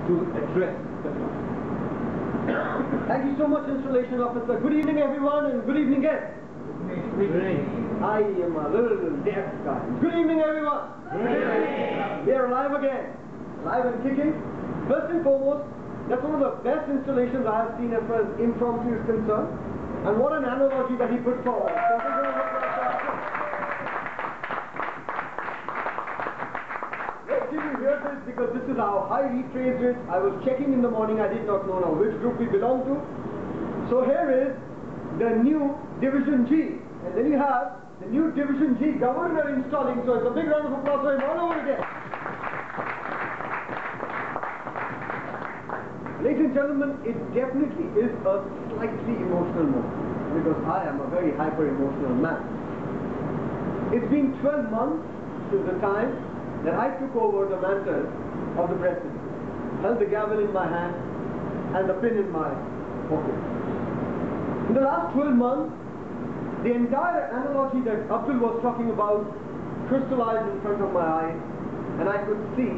to address the class. Thank you so much, Installation Officer. Good evening, everyone, and good evening, guests. Good evening. I am a little deaf guy. Good evening, everyone. Good evening. We are alive again, alive and kicking. First and foremost, that's one of the best installations I have seen as far as impromptu is concerned. And what an analogy that he put forward. Wait till you hear this, because this is how I retraced it. I was checking in the morning. I did not know now which group we belong to. So here is the new Division G. And then you have the new Division G governor installing. So it's a big round of applause for him all over again. Ladies and gentlemen, it definitely is a slightly emotional moment, because I am a very hyper-emotional man. It's been 12 months since the time that I took over the mantle of the president, held the gavel in my hand and the pin in my pocket. In the last 12 months, the entire analogy that Abdul was talking about crystallized in front of my eyes, and I could see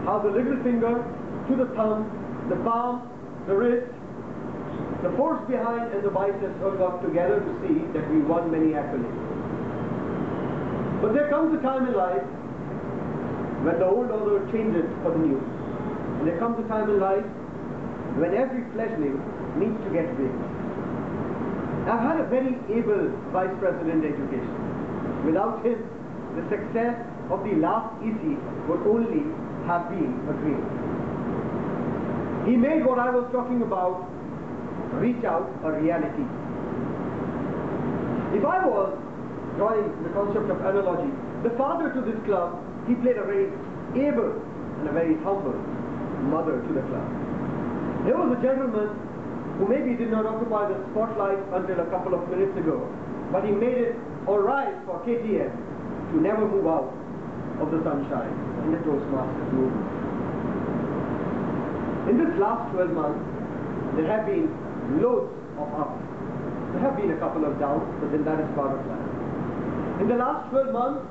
how the little finger to the thumb, the palm, the wrist, the force behind, and the biceps all got together to see that we won many accolades. But there comes a time in life when the old order changes for the new. And there comes a time in life when every fleshling needs to get big. I've had a very able Vice President Education. Without him, the success of the last EC would only have been a dream. He made what I was talking about, reach out, a reality. If I was drawing the concept of analogy, the father to this club, he played a very able and a very humble mother to the club. There was a gentleman who maybe did not occupy the spotlight until a couple of minutes ago, but he made it alright for KTM to never move out of the sunshine in the Toastmasters movement. In this last 12 months, there have been loads of ups. There have been a couple of downs, but then that is part of life. In the last 12 months,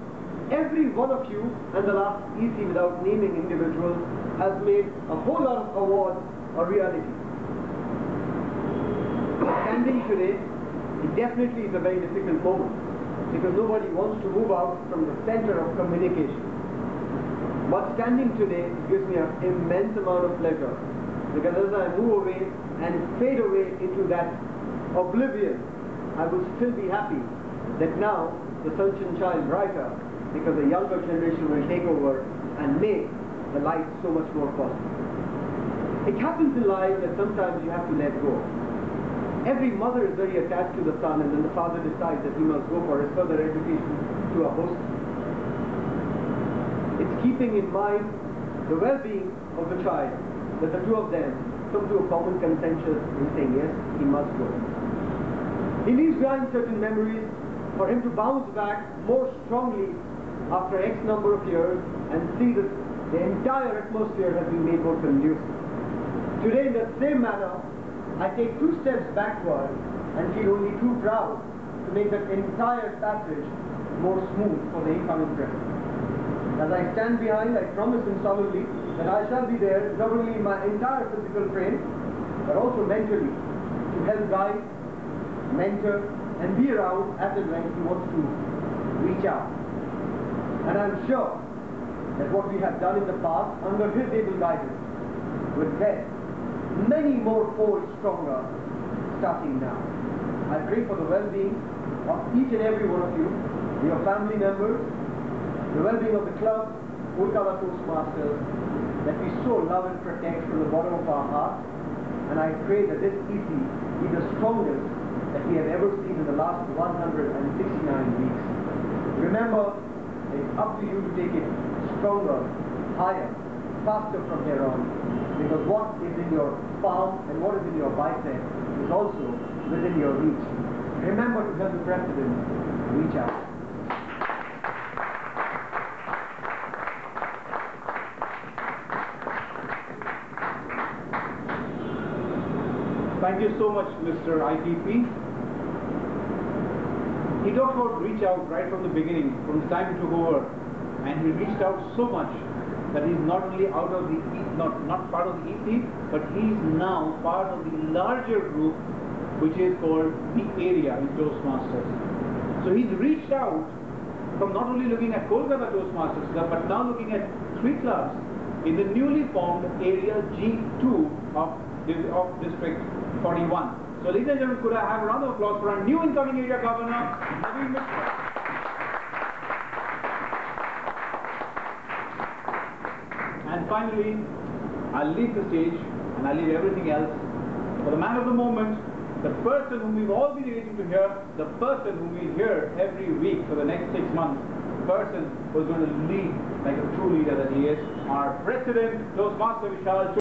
every one of you and the last EC, without naming individuals, has made a whole lot of awards a reality. Standing today, it definitely is a very difficult moment, because nobody wants to move out from the center of communication. But standing today gives me an immense amount of pleasure, because as I move away and fade away into that oblivion, I will still be happy that now the sun shall shine brighter, because the younger generation will take over and make the light so much more possible. It happens in life that sometimes you have to let go. Every mother is very attached to the son, and then the father decides that he must go for his further education to a host. It's keeping in mind the well-being of the child that the two of them come to a common consensus in saying yes, he must go. He leaves behind certain memories for him to bounce back more strongly after X number of years and see that the entire atmosphere has been made more conducive. Today, in that same manner, I take 2 steps backward and feel only too proud to make that entire passage more smooth for the incoming president. As I stand behind, I promise him solemnly that I shall be there, not only in my entire physical frame, but also mentally, to help guide, mentor, and be around as and when he wants to reach out. And I'm sure that what we have done in the past, under his able guidance, will get many more folds stronger starting now. I pray for the well-being of each and every one of you, your family members, the well-being of the club, Kolkata Toastmasters, that we so love and protect from the bottom of our hearts. And I pray that this EC be the strongest that we have ever seen in the last 169 weeks. Remember, it's up to you to take it stronger, higher, faster from here on, because what is in your palm and what is in your bicep is also within your reach. Remember to help the president reach out. Thank you so much, Mr. ITP. He talked about reach out right from the beginning, from the time he took over, and he reached out so much that he's not only out of the not part of the EC, but he's now part of the larger group which is called the area in Toastmasters. So he's reached out from not only looking at Kolkata Toastmasters Club, but now looking at 3 clubs in the newly formed Area G2 of District 41. So ladies and gentlemen, could I have a round of applause for our new incoming area governor, Naveen Mishra. And finally, I'll leave the stage and I'll leave everything else for the man of the moment, the person whom we've all been waiting to hear, the person whom we'll hear every week for the next 6 months, the person who's going to lead like a true leader that he is, our President, Toastmaster Vishal.